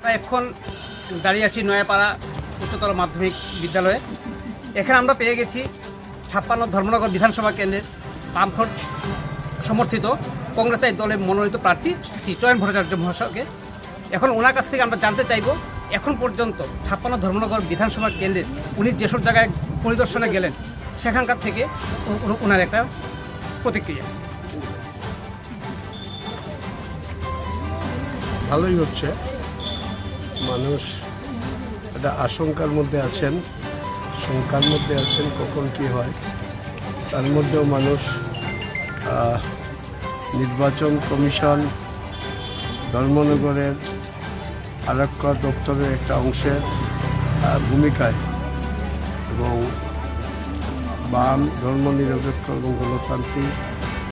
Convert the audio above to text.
আমরা এখন দাঁড়িয়ে আছি নয়াপাড়া উচ্চতর মাধ্যমিক বিদ্যালয়ে। এখানে আমরা পেয়ে গেছি 56 ধর্মনগর বিধানসভা কেন্দ্রের বামফ্রন্ট সমর্থিত কংগ্রেস দলের মনোনীত প্রার্থী শ্রী চয়ন ভট্টাচার্য মহাশয়কে। এখন ওনার কাছ থেকে আমরা জানতে চাইব এখন পর্যন্ত 56 ধর্মনগর বিধানসভা কেন্দ্রের উনি যেসব জায়গায় পরিদর্শনে গেলেন সেখানকার থেকে ওনার একটা প্রতিক্রিয়া। ভালোই হচ্ছে, মানুষ একটা আশঙ্কার মধ্যে আছেন, শঙ্কার মধ্যে আছেন কখন কি হয়। তার মধ্যেও মানুষ নির্বাচন কমিশন ধর্মনগরের আরক্ষা দপ্তরের একটা অংশের ভূমিকায় এবং বাম ধর্মনিরপেক্ষ এবং গণতান্ত্রিক